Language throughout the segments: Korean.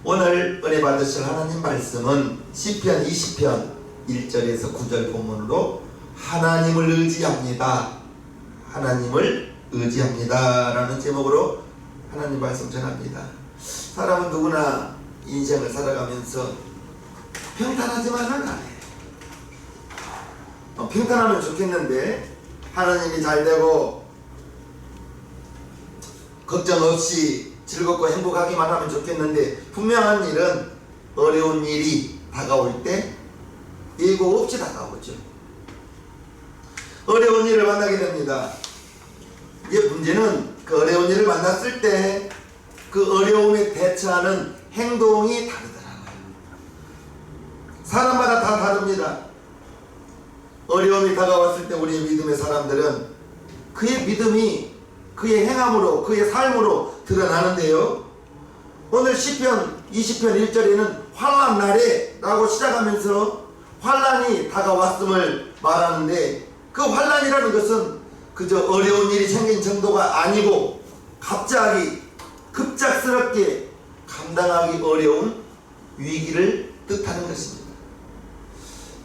오늘 은혜 받으실 하나님 말씀은 시편 20편 1절에서 9절 본문으로 하나님을 의지합니다. 하나님을 의지합니다 라는 제목으로 하나님 말씀 전합니다. 사람은 누구나 인생을 살아가면서 평탄하지만은 않아요. 평탄하면 좋겠는데 하나님이 잘되고 걱정 없이 즐겁고 행복하기만 하면 좋겠는데 분명한 일은 어려운 일이 다가올 때 예고 없이 다가오죠. 어려운 일을 만나게 됩니다. 이제 문제는 그 어려운 일을 만났을 때 그 어려움에 대처하는 행동이 다르더라고요. 사람마다 다 다릅니다. 어려움이 다가왔을 때 우리의 믿음의 사람들은 그의 믿음이 그의 행함으로 그의 삶으로 드러나는데요. 오늘 시편 20편 1절에는 환난 날에 라고 시작하면서 환난이 다가왔음을 말하는데 그 환난이라는 것은 그저 어려운 일이 생긴 정도가 아니고 갑자기 급작스럽게 감당하기 어려운 위기를 뜻하는 것입니다.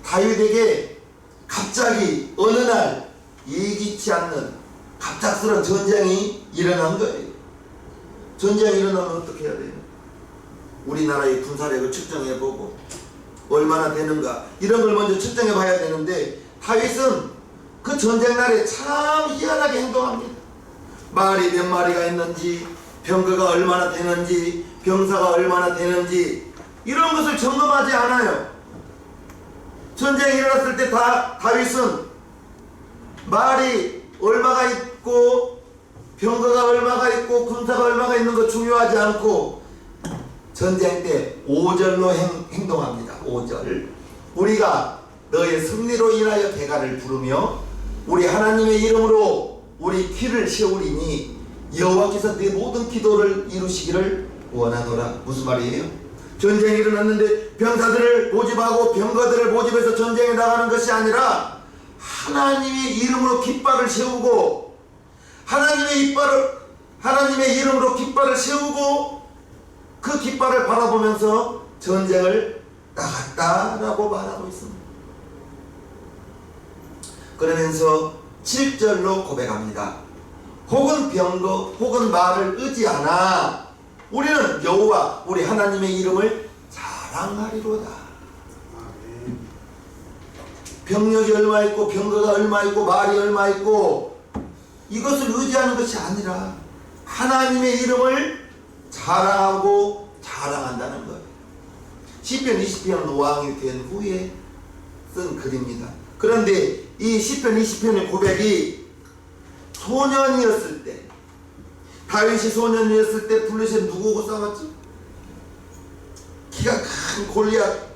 다윗에게 갑자기 어느 날 예기치 않는 갑작스러운 전쟁이 일어난 거예요. 전쟁이 일어나면 어떻게 해야 돼요? 우리나라의 군사력을 측정해보고 얼마나 되는가 이런 걸 먼저 측정해 봐야 되는데 다윗은 그 전쟁 날에 참 희한하게 행동합니다. 말이 몇 마리가 있는지 병거가 얼마나 되는지 병사가 얼마나 되는지 이런 것을 점검하지 않아요. 전쟁이 일어났을 때 다윗은 말이 얼마가 있고 병거가 얼마가 있고 군사가 얼마가 있는 거 중요하지 않고 전쟁 때 5절로 행동합니다. 5절 우리가 너의 승리로 인하여 대가를 부르며 우리 하나님의 이름으로 우리 귀를 세우리니 여호와께서 네 모든 기도를 이루시기를 원하노라. 무슨 말이에요? 전쟁이 일어났는데 병사들을 모집하고 병거들을 모집해서 전쟁에 나가는 것이 아니라 하나님의 이름으로 깃발을 세우고 하나님의 이름으로 깃발을 세우고 그 깃발을 바라보면서 전쟁을 나갔다라고 말하고 있습니다. 그러면서 7절로 고백합니다. 혹은 병거 혹은 말을 의지하나 우리는 여호와 우리 하나님의 이름을 자랑하리로다. 병력이 얼마 있고 병거가 얼마 있고 말이 얼마 있고 이것을 의지하는 것이 아니라 하나님의 이름을 자랑하고 자랑한다는 거예요. 시편 20편 왕이 된 후에 쓴 글입니다. 그런데 이 시편 20편의 고백이 소년이었을 때 다윗이 소년이었을 때 블레셋 누구하고 싸웠지? 키가 큰 골리앗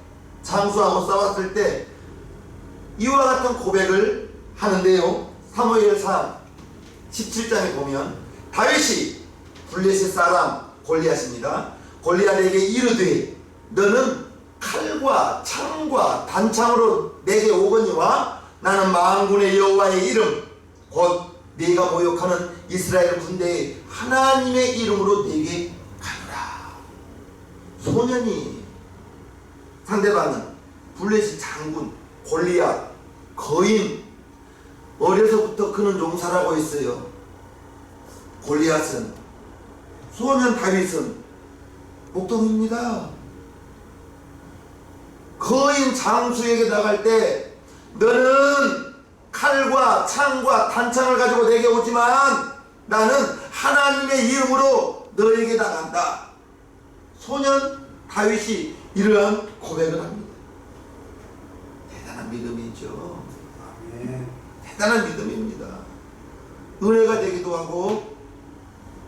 장수하고 싸웠을 때 이와 같은 고백을 하는데요. 사무엘상 17장에 보면 다윗이 블레셋 사람 골리앗입니다. 골리앗에게 이르되 너는 칼과 창과 단창으로 내게 오거니와 나는 만군의 여호와의 이름 곧 네가 모욕하는 이스라엘 군대의 하나님의 이름으로 네게 가노라. 소년이 상대방은 블레셋 장군 골리앗 거인. 어려서부터 그는 용사라고 했어요. 골리앗은 소년 다윗은 목동입니다. 거인 장수에게 나갈 때 너는 칼과 창과 단창을 가지고 내게 오지만 나는 하나님의 이름으로 너에게 나간다. 소년 다윗이 이러한 고백을 합니다. 대단한 믿음이죠. 대단한 믿음입니다. 은혜가 되기도 하고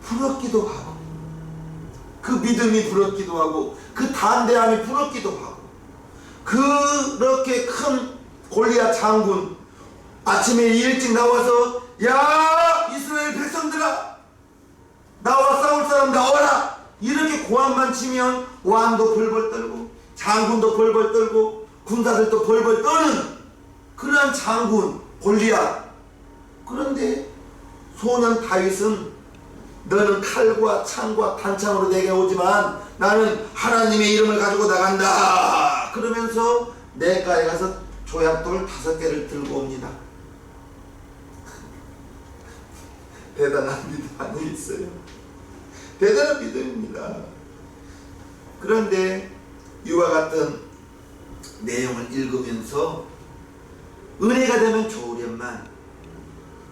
부럽기도 하고 그 믿음이 부럽기도 하고 그 담대함이 부럽기도 하고 그렇게 큰 골리앗 장군 아침에 일찍 나와서 야 이스라엘 백성들아 나와 싸울 사람 나와라 이렇게 고함만 치면 왕도 벌벌 떨고 장군도 벌벌 떨고 군사들도 벌벌 떠는 그러한 장군 골리앗. 그런데 소년 다윗은 너는 칼과 창과 단창으로 내게 오지만 나는 하나님의 이름을 가지고 나간다. 그러면서 내가에 가서 조약돌 5개를 들고 옵니다. 대단한 믿음 아니겠어요? 대단한 믿음입니다. 그런데 이와 같은 내용을 읽으면서 은혜가 되면 좋으련만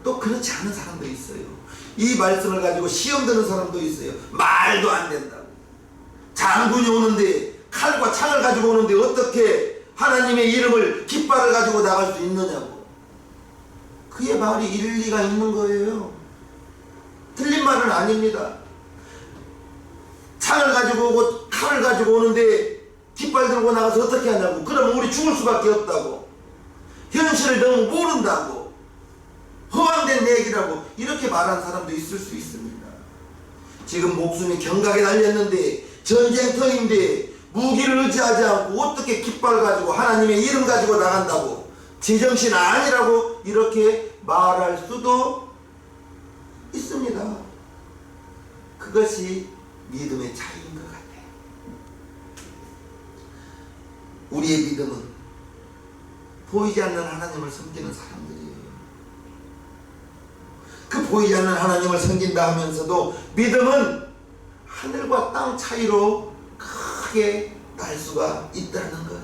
또 그렇지 않은 사람도 있어요. 이 말씀을 가지고 시험 드는 사람도 있어요. 말도 안 된다고. 장군이 오는데 칼과 창을 가지고 오는데 어떻게 하나님의 이름을 깃발을 가지고 나갈 수 있느냐고. 그의 말이 일리가 있는 거예요. 틀린 말은 아닙니다. 창을 가지고 오고 칼을 가지고 오는데 깃발 들고 나가서 어떻게 하냐고. 그러면 우리 죽을 수밖에 없다고. 현실을 너무 모른다고. 허황된 얘기라고. 이렇게 말하는 사람도 있을 수 있습니다. 지금 목숨이 경각에 달렸는데 전쟁터인데 무기를 의지하지 않고 어떻게 깃발 가지고 하나님의 이름 가지고 나간다고. 제정신 아니라고 이렇게 말할 수도 있습니다. 그것이 믿음의 차이인 것 같아요. 우리의 믿음은 보이지 않는 하나님을 섬기는 사람들이에요. 그 보이지 않는 하나님을 섬긴다 하면서도 믿음은 하늘과 땅 차이로 크게 날 수가 있다는 것.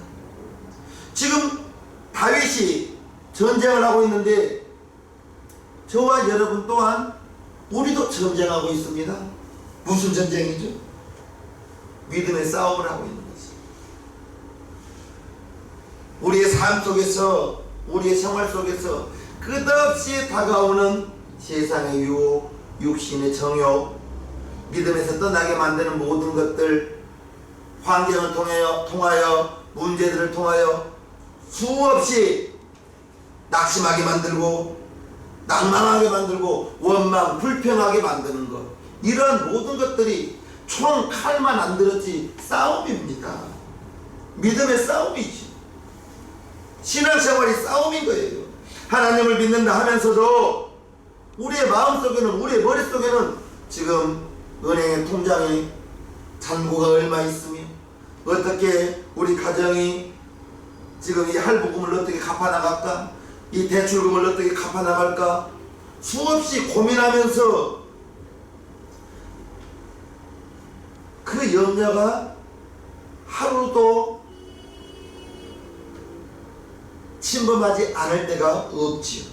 지금 다윗이 전쟁을 하고 있는데 저와 여러분 또한 우리도 전쟁하고 있습니다. 무슨 전쟁이죠? 믿음의 싸움을 하고 있는 거지. 우리의 삶 속에서, 우리의 생활 속에서 끝없이 다가오는 세상의 유혹, 육신의 정욕, 믿음에서 떠나게 만드는 모든 것들, 환경을 통하여 문제들을 통하여 수없이 낙심하게 만들고 낭만하게 만들고 원망, 불평하게 만드는 것, 이런 모든 것들이 총 칼만 안 들었지 싸움입니다. 믿음의 싸움이지. 신앙생활이 싸움인 거예요. 하나님을 믿는다 하면서도 우리의 마음속에는, 우리의 머릿속에는 지금 은행의 통장에 잔고가 얼마 있으며 어떻게 우리 가정이 지금 이 할부금을 어떻게 갚아나갈까, 이 대출금을 어떻게 갚아나갈까 수없이 고민하면서 그 염려가 하루도 침범하지 않을 때가 없지요.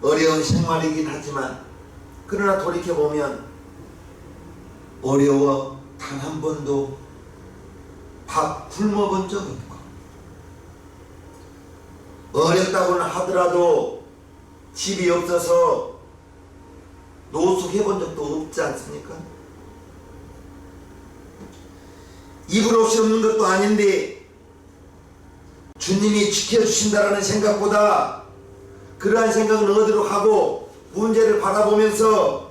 어려운 생활이긴 하지만 그러나 돌이켜보면 어려워 단 한 번도 밥 굶어본 적 없고, 어렵다고는 하더라도 집이 없어서 노숙해본 적도 없지 않습니까? 입을 없이 없는 것도 아닌데 주님이 지켜주신다라는 생각보다 그러한 생각은 어디로 가고 문제를 바라보면서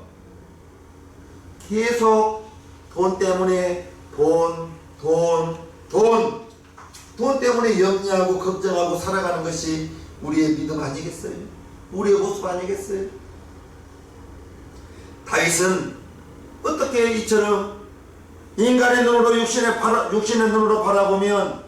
계속 돈 때문에 돈 때문에 염려하고 걱정하고 살아가는 것이 우리의 믿음 아니겠어요? 우리의 모습 아니겠어요? 다윗은 어떻게 이처럼 인간의 눈으로 육신의 눈으로 바라보면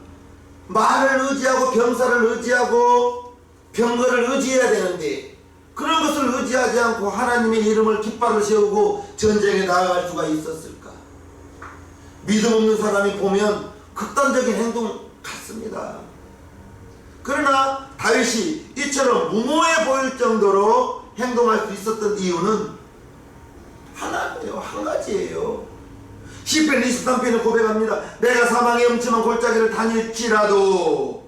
말을 의지하고 병사를 의지하고 병거를 의지해야 되는데 그런 것을 의지하지 않고 하나님의 이름을 깃발을 세우고 전쟁에 나아갈 수가 있었을까? 믿음 없는 사람이 보면 극단적인 행동 같습니다. 그러나 다윗이 이처럼 무모해 보일 정도로 행동할 수 있었던 이유는 하나예요. 한 가지예요. 시편 23편을 고백합니다. 내가 사망의 음침한 골짜기를 다닐지라도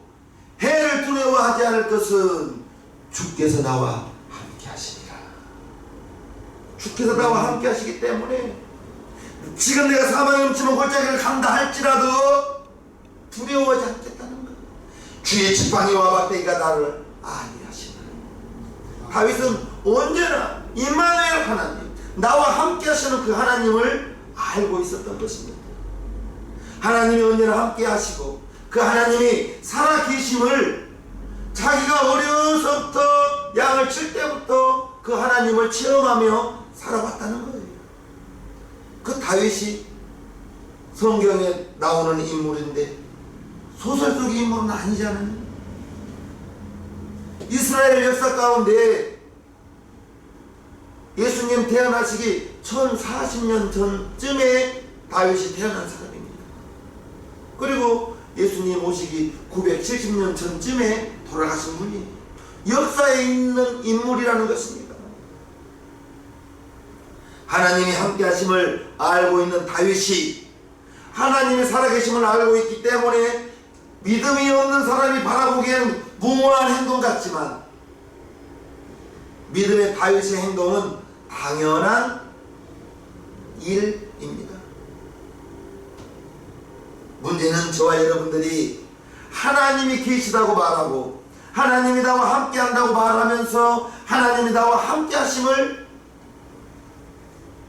해를 두려워하지 않을 것은 주께서 나와 함께 하시리라. 주께서 나와 함께 하시기 때문에 지금 내가 사망의 음침한 골짜기를 간다 할지라도 두려워하지 않겠다는 거예요. 주의 지팡이와 막대기가 나를 안위하시나. 다윗은 언제나 임마누엘 하나님, 나와 함께 하시는 그 하나님을 알고 있었던 것입니다. 하나님이 언제나 함께 하시고 그 하나님이 살아계심을 자기가 어려서부터 양을 칠 때부터 그 하나님을 체험하며 살아왔다는 거예요. 그 다윗이 성경에 나오는 인물인데 소설 속의 인물은 아니잖아요. 이스라엘 역사 가운데 예수님 태어나시기 1040년 전쯤에 다윗이 태어난 사람입니다. 그리고 예수님 오시기 970년 전쯤에 돌아가신 분이 역사에 있는 인물이라는 것입니다. 하나님이 함께 하심을 알고 있는 다윗이 하나님의 살아계심을 알고 있기 때문에 믿음이 없는 사람이 바라보기에는 무모한 행동 같지만 믿음의 다윗의 행동은 당연한 일입니다. 문제는 저와 여러분들이 하나님이 계시다고 말하고 하나님이 나와 함께 한다고 말하면서 하나님이 나와 함께 하심을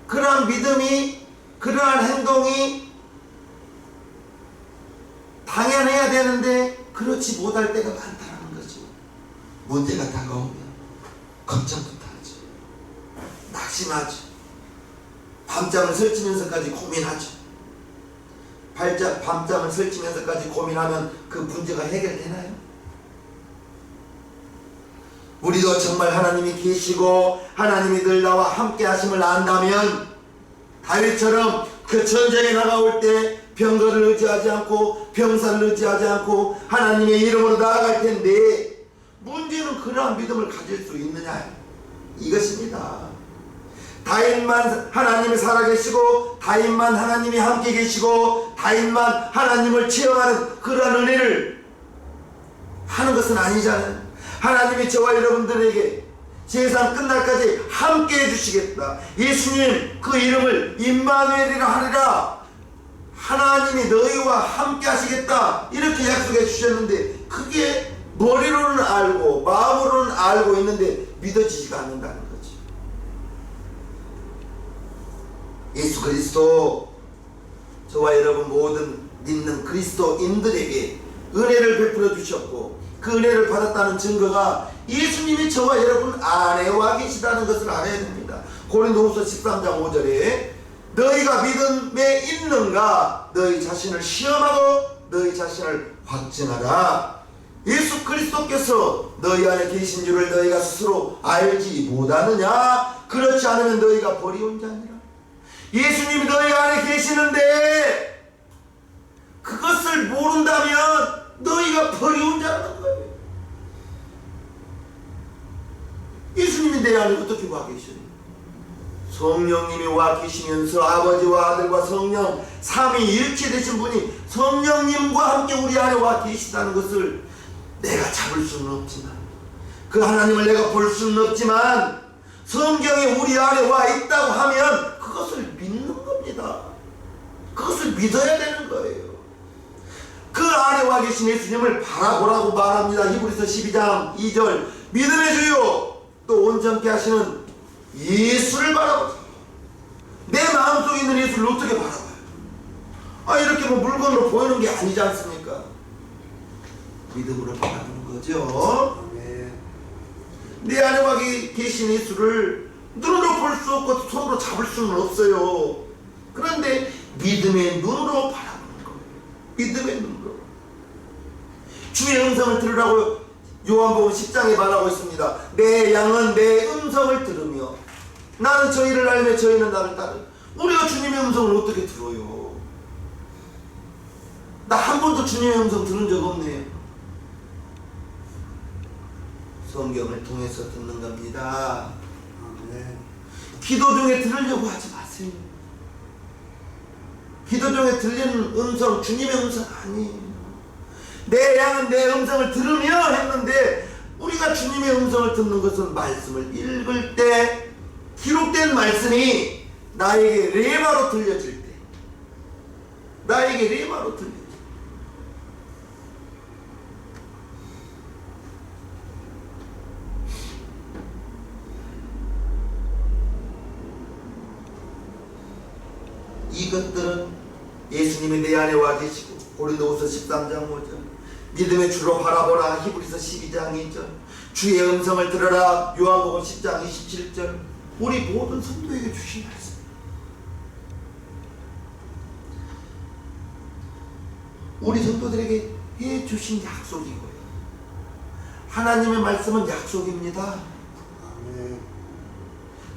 그러한 믿음이 그러한 행동이 당연해야 되는데 그렇지 못할 때가 많다는 거죠. 문제가 다가오면 걱정부터 하죠. 낙심하죠. 밤잠을 설치면서까지 고민하죠. 밤잠을 설치면서까지 고민하면 그 문제가 해결되나요? 우리도 정말 하나님이 계시고 하나님이 늘 나와 함께 하심을 안다면 다윗처럼 그 전쟁에 나가올 때 병거를 의지하지 않고 병사를 의지하지 않고 하나님의 이름으로 나아갈 텐데 문제는 그러한 믿음을 가질 수 있느냐 이것입니다. 다윗만 하나님이 살아계시고 다윗만 하나님이 함께 계시고 다윗만 하나님을 체험하는 그러한 은혜를 하는 것은 아니잖아요. 하나님이 저와 여러분들에게 세상 끝날까지 함께 해주시겠다. 예수님 그 이름을 임마누엘이라 하리라. 하나님이 너희와 함께 하시겠다. 이렇게 약속해 주셨는데 그게 머리로는 알고 마음으로는 알고 있는데 믿어지지가 않는다는 거지. 예수 그리스도 저와 여러분 모든 믿는 그리스도인들에게 은혜를 베풀어 주셨고 그 은혜를 받았다는 증거가 예수님이 저와 여러분 안에 와 계시다는 것을 알아야 됩니다. 고린도후서 13장 5절에 너희가 믿음에 있는가 너희 자신을 시험하고 너희 자신을 확증하라. 예수 그리스도께서 너희 안에 계신 줄을 너희가 스스로 알지 못하느냐? 그렇지 않으면 너희가 버리온 자니라. 예수님이 너희 안에 계시는데 그것을 모른다면 너희가 버리온 자라는 거예요. 예수님이 내 안에 어떻게 와 계셔요? 성령님이 와 계시면서 아버지와 아들과 성령 삼위일체 되신 분이 성령님과 함께 우리 안에 와 계시다는 것을 내가 잡을 수는 없지만 그 하나님을 내가 볼 수는 없지만 성경에 우리 안에 와 있다고 하면 그것을 믿는 겁니다. 그것을 믿어야 되는 거예요. 그 안에 와 계신 예수님을 바라보라고 말합니다. 히브리서 12장 2절 믿음의 주요 또 온전케 하시는 예수를 바라보자. 내 마음속에 있는 예수를 어떻게 바라봐요? 이렇게 뭐 물건으로 보이는 게 아니지 않습니까? 믿음으로 바라보는 거죠. 내 안에 와 계신 예수를 눈으로 볼 수 없고 손으로 잡을 수는 없어요. 그런데 믿음의 눈으로 바라보는 거예요. 믿음의 눈으로. 주의 음성을 들으라고 요한복음 10장에 말하고 있습니다. 내 양은 내 음성을 들으며 나는 저희를 알며 저희는 나를 따르. 우리가 주님의 음성을 어떻게 들어요? 나 한 번도 주님의 음성 들은 적 없네요. 성경을 통해서 듣는 겁니다. 기도 중에 들으려고 하지 마세요. 기도 중에 들리는 음성 주님의 음성 아니에요. 내 양은 내 음성을 들으며 했는데 우리가 주님의 음성을 듣는 것은 말씀을 읽을 때 기록된 말씀이 나에게 레마로 들려질 때 나에게 레마로 들려질 때 이것들은 예수님이 내 안에 와 계시고 고린도후서 13장 5절 믿음의 주로 바라보라 히브리서 12장 2절 주의 음성을 들으라 요한복음 10장 27절 우리 모든 성도에게 주신 말씀. 우리 성도들에게 해주신 약속이고요. 하나님의 말씀은 약속입니다.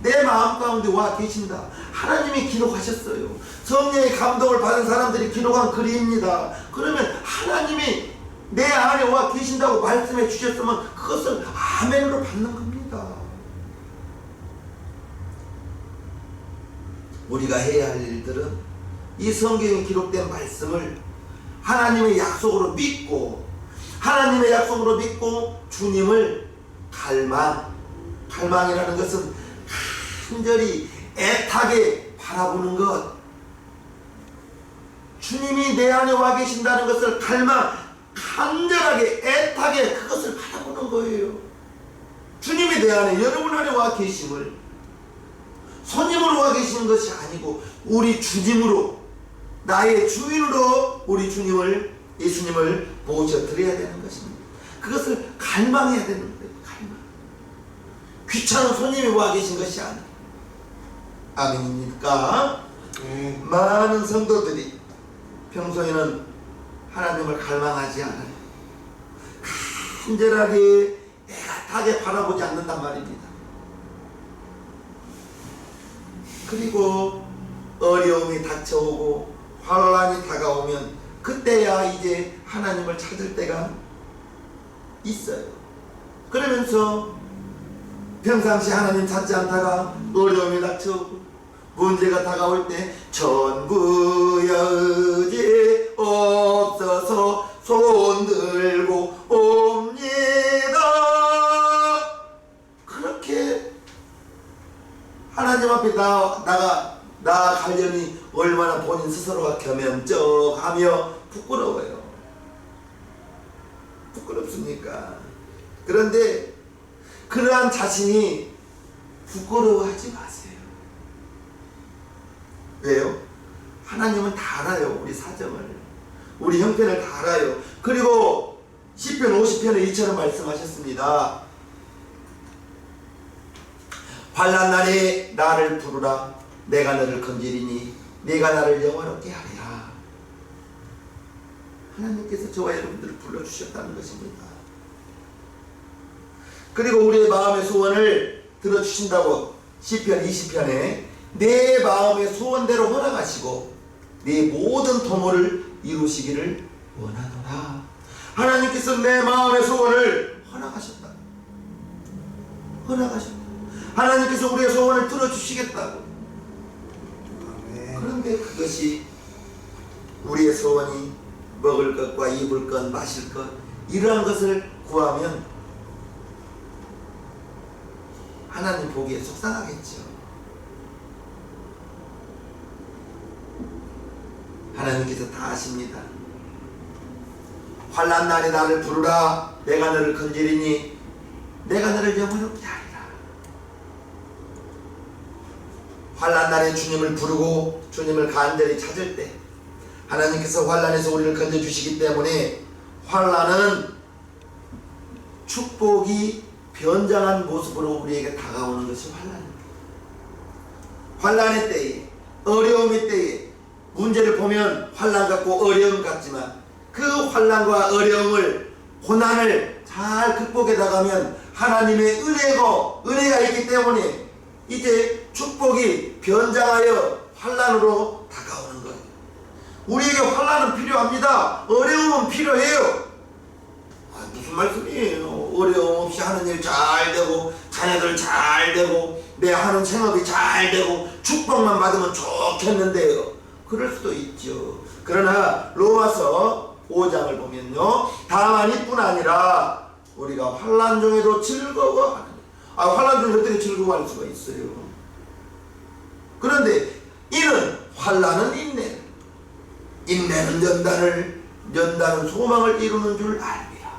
내 마음 가운데 와 계신다. 하나님이 기록하셨어요. 성령의 감동을 받은 사람들이 기록한 글입니다. 그러면 하나님이 내 안에 와 계신다고 말씀해 주셨으면 그것을 아멘으로 받는 겁니다. 우리가 해야 할 일들은 이 성경에 기록된 말씀을 하나님의 약속으로 믿고, 하나님의 약속으로 믿고 주님을 갈망이라는 것은 간절히 애타게 바라보는 것, 주님이 내 안에 와 계신다는 것을 간절하게 애타게 그것을 바라보는 거예요. 주님이 내 안에, 여러분 안에 와 계심을 손님으로 와 계시는 것이 아니고 우리 주님으로, 나의 주인으로 우리 주님을, 예수님을 모셔드려야 되는 것입니다. 그것을 갈망해야 되는 거예요. 갈망. 귀찮은 손님이 와 계신 것이 아니에요. 아멘입니까? 많은 성도들이 평소에는 하나님을 갈망하지 않아요. 간절하게 애타게 바라보지 않는단 말입니다. 그리고 어려움이 닥쳐오고 환란이 다가오면 그때야 이제 하나님을 찾을 때가 있어요. 그러면서 평상시 하나님 찾지 않다가 어려움이 닥쳐오고 문제가 다가올 때 전부여 의지 없어서 손 들고 옵니다. 그렇게 하나님 앞에 나아가려니 얼마나 본인 스스로가 겸연쩍하며 부끄러워요. 부끄럽습니까? 그런데 그러한 자신이 부끄러워하지 마세요. 왜요? 하나님은 다 알아요. 우리 사정을, 우리 형편을 다 알아요. 그리고 시편 50편에 이처럼 말씀하셨습니다. 환난 날에 나를 부르라. 내가 너를 건지리니 네가 나를 영화롭게 하리라. 하나님께서 저와 여러분들을 불러주셨다는 것입니다. 그리고 우리의 마음의 소원을 들어주신다고 시편 20편에 내 마음의 소원대로 허락하시고 내 모든 도모를 이루시기를 원하노라. 하나님께서 내 마음의 소원을 허락하셨다. 하나님께서 우리의 소원을 들어주시겠다고. 그런데 그것이 우리의 소원이 먹을 것과 입을 것, 마실 것, 이러한 것을 구하면 하나님 보기에 속상하겠죠. 하나님께서 다 아십니다. 환난 날에 나를 부르라. 내가 너를 건지리니 내가 너를 영원롭게 하리라. 환난 날에 주님을 부르고 주님을 간절히 찾을 때 하나님께서 환난에서 우리를 건져주시기 때문에, 환난은 축복이 변장한 모습으로 우리에게 다가오는 것이 환난입니다. 환난의 때에, 어려움의 때에 문제를 보면 환난 같고 어려움 같지만 그 환난과 어려움을, 고난을 잘 극복해 나가면 하나님의 은혜가 있기 때문에 이제 축복이 변장하여 환난으로 다가오는 거예요. 우리에게 환난은 필요합니다. 어려움은 필요해요. 무슨 말씀이에요? 어려움 없이 하는 일 잘 되고 자녀들 잘 되고 내 하는 생업이 잘 되고 축복만 받으면 좋겠는데요. 그럴 수도 있죠. 그러나 로마서 5장을 보면요, 다만 이뿐 아니라 우리가 환난 중에도 즐거워하는, 환난 중에 어떻게 즐거워할 수가 있어요? 그런데 이는 환난은 인내는 연단은 소망을 이루는 줄 알미라.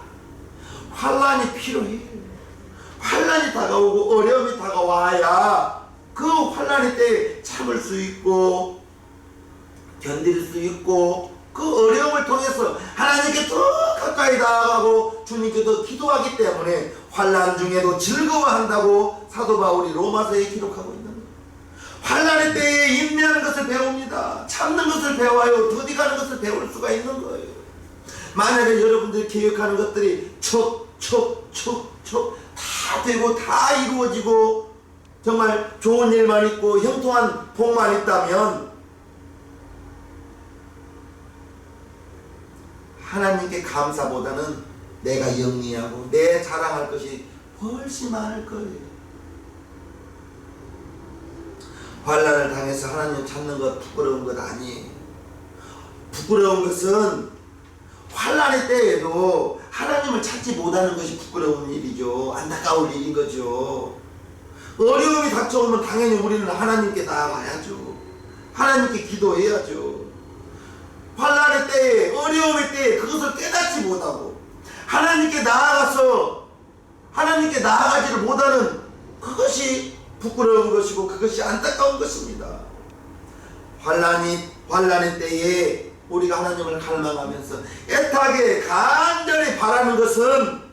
환난이 필요해. 환난이 다가오고 어려움이 다가와야 그 환난의 때에 참을 수 있고 견딜 수 있고 그 어려움을 통해서 하나님께 더 가까이 나아가고 주님께 더 기도하기 때문에 환난 중에도 즐거워한다고 사도 바울이 로마서에 기록하고 있는 거예요. 환난의 때에 인내하는 것을 배웁니다. 참는 것을 배워요. 더디가는 것을 배울 수가 있는 거예요. 만약에 여러분들이 계획하는 것들이 척척척척 다 되고 다 이루어지고 정말 좋은 일만 있고 형통한 복만 있다면 하나님께 감사보다는 내가 영리하고 내 자랑할 것이 훨씬 많을 거예요. 환난을 당해서 하나님 찾는 것 부끄러운 것 아니에요. 부끄러운 것은 환난의 때에도 하나님을 찾지 못하는 것이 부끄러운 일이죠. 안타까울 일인 거죠. 어려움이 닥쳐오면 당연히 우리는 하나님께 나아가야죠. 하나님께 기도해야죠. 환난의 때에, 어려움의 때에 그것을 깨닫지 못하고 하나님께 나아가서 하나님께 나아가지를 못하는 그것이 부끄러운 것이고 그것이 안타까운 것입니다. 환난의 때에 우리가 하나님을 갈망하면서 애타게 간절히 바라는 것은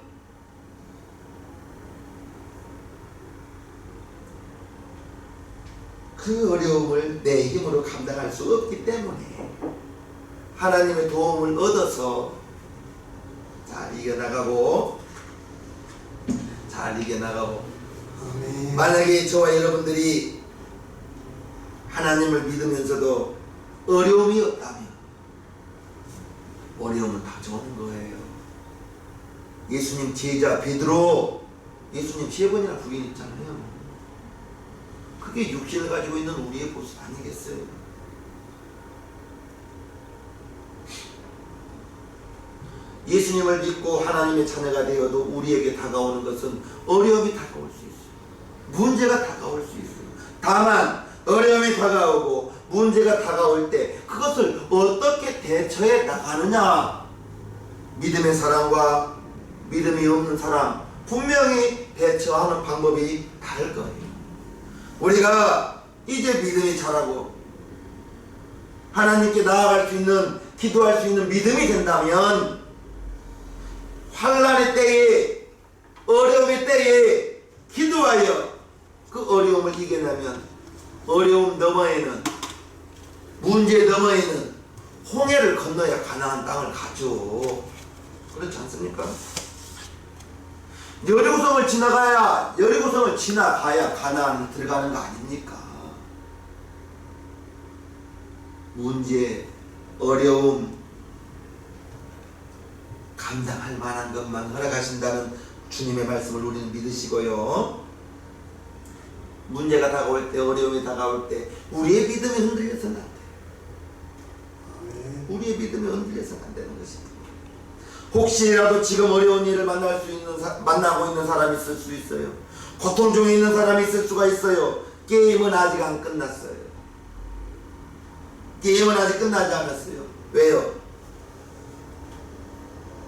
그 어려움을 내 힘으로 감당할 수 없기 때문에 하나님의 도움을 얻어서 잘 이겨나가고 아멘. 만약에 저와 여러분들이 하나님을 믿으면서도 어려움이 없다면 어려움은 닥쳐오는 거예요. 예수님 제자 베드로 예수님 3번이나 부인했잖아요. 그게 육신을 가지고 있는 우리의 모습 아니겠어요? 예수님을 믿고 하나님의 자녀가 되어도 우리에게 다가오는 것은 어려움이 다가올 수 있어요. 문제가 다가올 수 있어요. 다만 어려움이 다가오고 문제가 다가올 때 그것을 어떻게 대처해 나가느냐, 믿음의 사람과 믿음이 없는 사람 분명히 대처하는 방법이 다를 거예요. 우리가 이제 믿음이 자라고 하나님께 나아갈 수 있는, 기도할 수 있는 믿음이 된다면 환난의 때에, 어려움의 때에 기도하여 그 어려움을 이겨내면 어려움 너머에는, 문제 너머에는 홍해를 건너야 가나안 땅을 가죠. 그렇지 않습니까? 여리고성을 지나가야 가나안을 들어가는 거 아닙니까? 문제, 어려움 감당할 만한 것만 허락하신다는 주님의 말씀을 우리는 믿으시고요. 문제가 다가올 때, 어려움이 다가올 때 우리의 믿음이 흔들려서는 안 돼요. 우리의 믿음이 흔들려서는 안 되는 것입니다. 혹시라도 지금 어려운 일을 만나고 있는 사람이 있을 수 있어요. 고통 중에 있는 사람이 있을 수가 있어요. 게임은 아직 안 끝났어요. 게임은 아직 끝나지 않았어요. 왜요?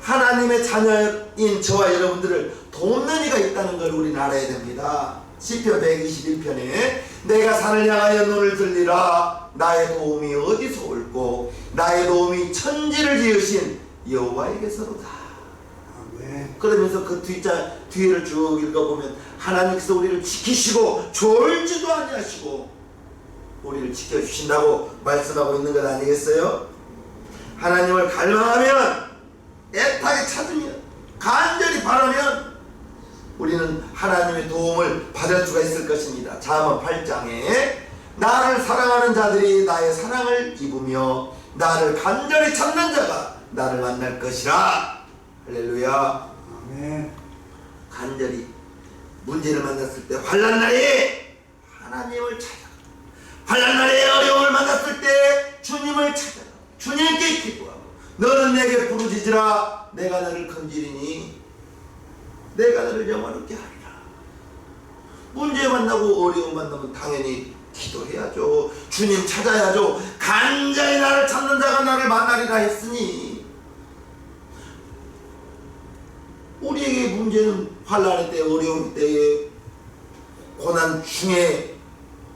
하나님의 자녀인 저와 여러분들을 돕는 이가 있다는 걸 우리는 알아야 됩니다. 시편 121편에 내가 산을 향하여 눈을 들리라. 나의 도움이 어디서 올고 나의 도움이 천지를 지으신 여호와에게서로다. 아멘. 그러면서 그 뒤를 쭉 읽어보면 하나님께서 우리를 지키시고 졸지도 아니하시고 우리를 지켜주신다고 말씀하고 있는 것 아니겠어요? 하나님을 갈망하면, 애타게 찾으면, 간절히 바라면 우리는 하나님의 도움을 받을 수가 있을 것입니다. 잠언 8장에 나를 사랑하는 자들이 나의 사랑을 입으며 나를 간절히 찾는 자가 나를 만날 것이라. 할렐루야. 아멘. 간절히 문제를 만났을 때, 환난날에 하나님을 찾아, 환난날에 어려움을 만났을 때 주님을 찾아 주님께 기도하고 너는 내게 부르짖으라. 내가 너를 건지리니 내가 너를 영원롭게 하리라. 문제 만나고 어려움 만나면 당연히 기도해야죠. 주님 찾아야죠. 간절히 나를 찾는 자가 나를 만나리라 했으니 우리에게 문제는 환난의 때, 어려움 때에, 고난 중에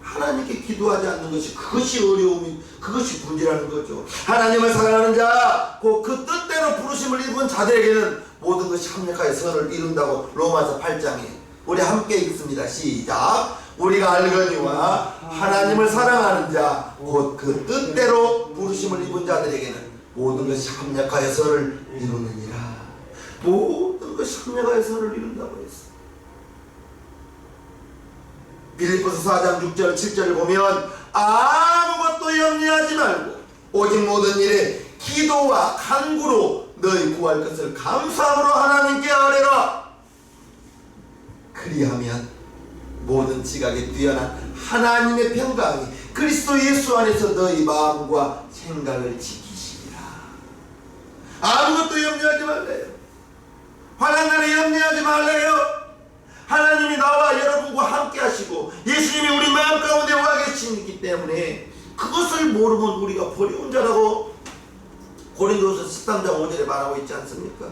하나님께 기도하지 않는 것이, 그것이 어려움이, 그것이 문제라는 거죠. 하나님을 사랑하는 자, 그 뜻대로 부르심을 입은 자들에게는 모든 것이 합력하여 선을 이룬다고 로마서 8장에 우리 함께 읽습니다. 시작. 우리가 알거니와 하나님을 사랑하는 자 곧 그 뜻대로 부르심을 입은 자들에게는 모든 것이 합력하여 선을 이루느니라. 모든 것이 합력하여 선을 이룬다고 했어. 빌립보서 4장 6절 7절을 보면 아무것도 염려하지 말고 오직 모든 일에 기도와 간구로 너희 구할 것을 감사함으로 하나님께 아뢰라. 그리하면 모든 지각에 뛰어난 하나님의 평강이 그리스도 예수 안에서 너희 마음과 생각을 지키시리라. 아무것도 염려하지 말래요. 환난 날에 염려하지 말래요. 하나님이 나와 여러분과 함께 하시고 예수님이 우리 마음 가운데 와 계시기 때문에 그것을 모르면 우리가 버려온 자라고 고린도서 13장 5절에 말하고 있지 않습니까?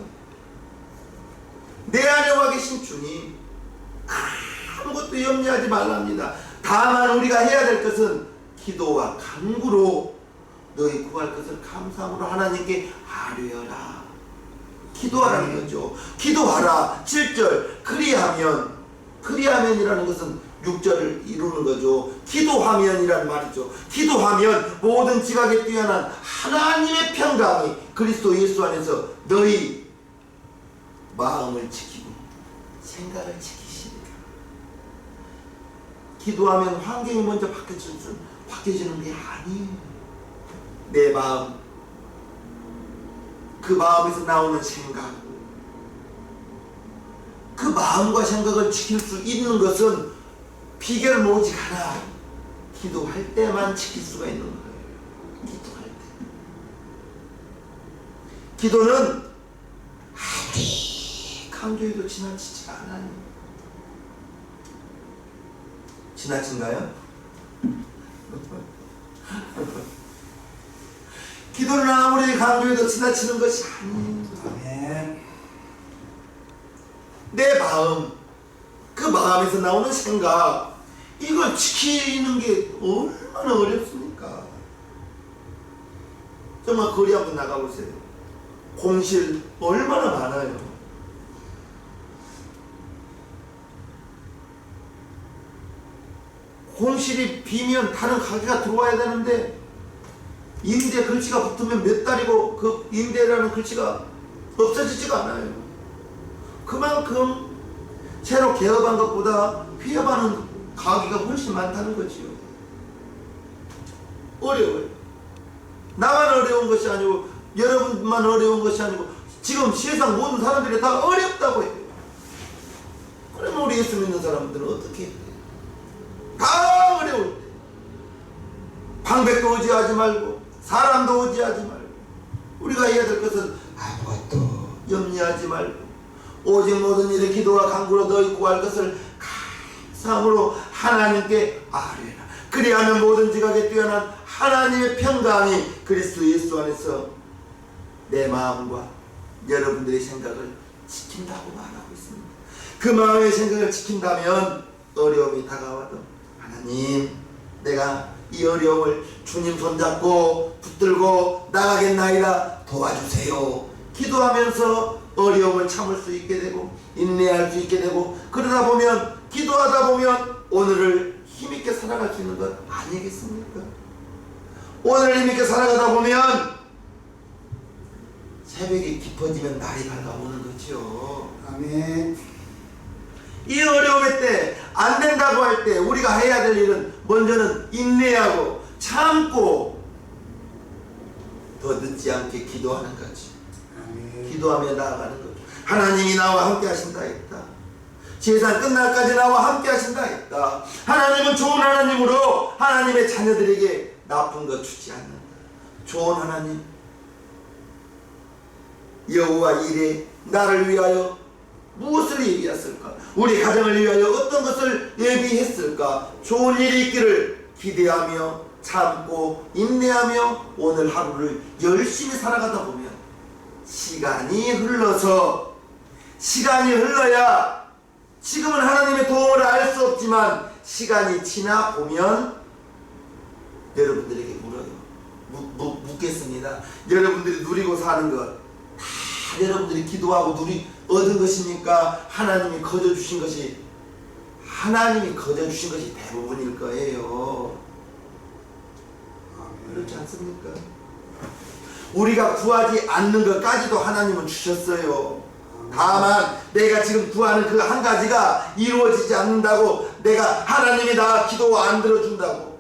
내 안에 와 계신 주님 아무것도 염려하지 말랍니다. 다만 우리가 해야 될 것은 기도와 간구로 너희 구할 것을 감사함으로 하나님께 아뢰어라. 기도하라는 거죠. 기도하라. 7절 그리하면이라는 것은 6절을 이루는 거죠. 기도하면이라는 말이죠. 기도하면 모든 지각에 뛰어난 하나님의 평강이 그리스도 예수 안에서 너희 마음을 지키고 생각을 지키시리라. 기도하면 환경이 먼저 바뀌어지는 게 아니에요. 내 마음, 그 마음에서 나오는 생각, 그 마음과 생각을 지킬 수 있는 것은 비결은 오직 하나, 기도할 때만 지킬 수가 있는 거예요. 기도할 때. 기도는 아무리 강조해도 지나치지가 않아요. 지나친가요? 기도는 아무리 강조해도 지나치는 것이 아니에요. 아멘. 내 마음, 그 마음에서 나오는 생각, 이걸 지키는 게 얼마나 어렵습니까? 정말 거리 한번 나가보세요. 공실 얼마나 많아요. 공실이 비면 다른 가게가 들어와야 되는데 임대 글씨가 붙으면 몇 달이고 그 임대라는 글씨가 없어지지가 않아요. 그만큼 새로 개업한 것보다 폐업하는 가게가 훨씬 많다는 거지요. 어려워요. 나만 어려운 것이 아니고 여러분만 어려운 것이 아니고 지금 세상 모든 사람들이 다 어렵다고 해요. 그러면 우리 예수 믿는 사람들은 어떻게 해요? 다 어려울 때 방백도 의지하지 말고 사람도 의지하지 말고 우리가 해야 될 것은 아무것도 염려하지 말고 오직 모든 일에 기도와 간구로 너희 구할 것을 감사함으로 하나님께 아뢰라. 그리하면 모든 지각에 뛰어난 하나님의 평강이 그리스도 예수 안에서 내 마음과 여러분들의 생각을 지킨다고 말하고 있습니다. 그 마음의 생각을 지킨다면 어려움이 다가와도 하나님, 내가 이 어려움을 주님 손잡고 붙들고 나가겠나이다, 도와주세요. 기도하면서 어려움을 참을 수 있게 되고 인내할 수 있게 되고 그러다 보면 기도하다 보면 오늘을 힘있게 살아갈 수 있는 것 아니겠습니까? 오늘 힘있게 살아가다 보면 새벽이 깊어지면 날이 밝아오는 거죠. 아멘. 이 어려움의 때 안 된다고 할 때 우리가 해야 될 일은 먼저는 인내하고 참고 더 늦지 않게 기도하는 거지. 아멘. 기도하며 나아가는 거죠. 하나님이 나와 함께 하신다 했다. 세상 끝날까지 나와 함께 하신다 했다. 하나님은 좋은 하나님으로 하나님의 자녀들에게 나쁜 것 주지 않는다. 좋은 하나님, 여호와 이레 나를 위하여 무엇을 예비했을까? 우리 가정을 위하여 어떤 것을 예비했을까? 좋은 일이 있기를 기대하며 참고 인내하며 오늘 하루를 열심히 살아가다 보면 시간이 흘러야 지금은 하나님의 도움을 알 수 없지만 시간이 지나 보면 여러분들에게 묻겠습니다. 여러분들이 누리고 사는 것 다 여러분들이 기도하고 얻은 것입니까? 하나님이 거저 주신 것이 하나님이 거저 주신 것이 대부분일 거예요. 아멘. 그렇지 않습니까? 우리가 구하지 않는 것까지도 하나님은 주셨어요. 다만 내가 지금 구하는 그 한 가지가 이루어지지 않는다고 내가 하나님이 나 기도 안 들어준다고,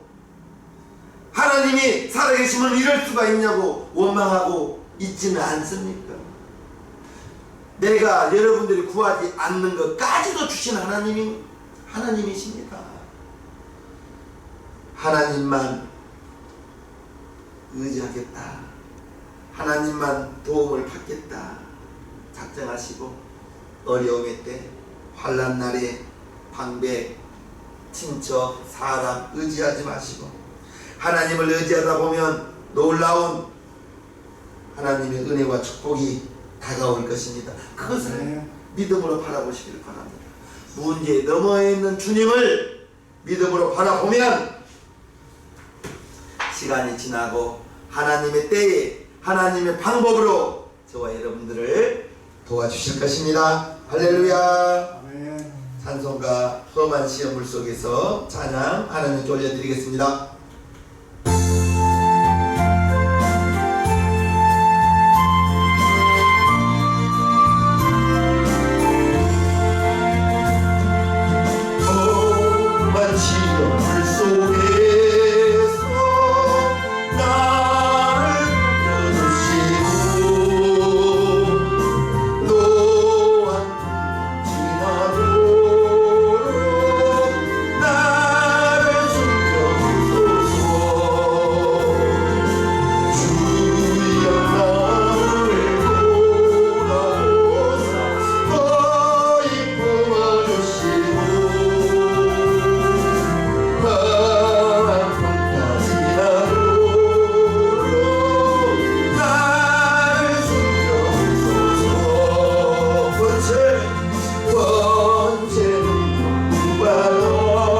하나님이 살아계시면 이럴 수가 있냐고 원망하고 있지는 않습니까? 내가 여러분들이 구하지 않는 것까지도 주신 하나님이십니다. 하나님만 의지하겠다, 하나님만 도움을 받겠다 작정하시고, 어려움의 때, 환난 날에 방백, 친척, 사람 의지하지 마시고 하나님을 의지하다 보면 놀라운 하나님의 은혜와 축복이 다가올 것입니다. 그것을 믿음으로 바라보시길 바랍니다. 문제 너머에 있는 주님을 믿음으로 바라보면 시간이 지나고 하나님의 때에 하나님의 방법으로 저와 여러분들을 도와주실 것입니다. 할렐루야. 아멘. 찬송가 험한 시험물 속에서 찬양 하나님께 올려드리겠습니다.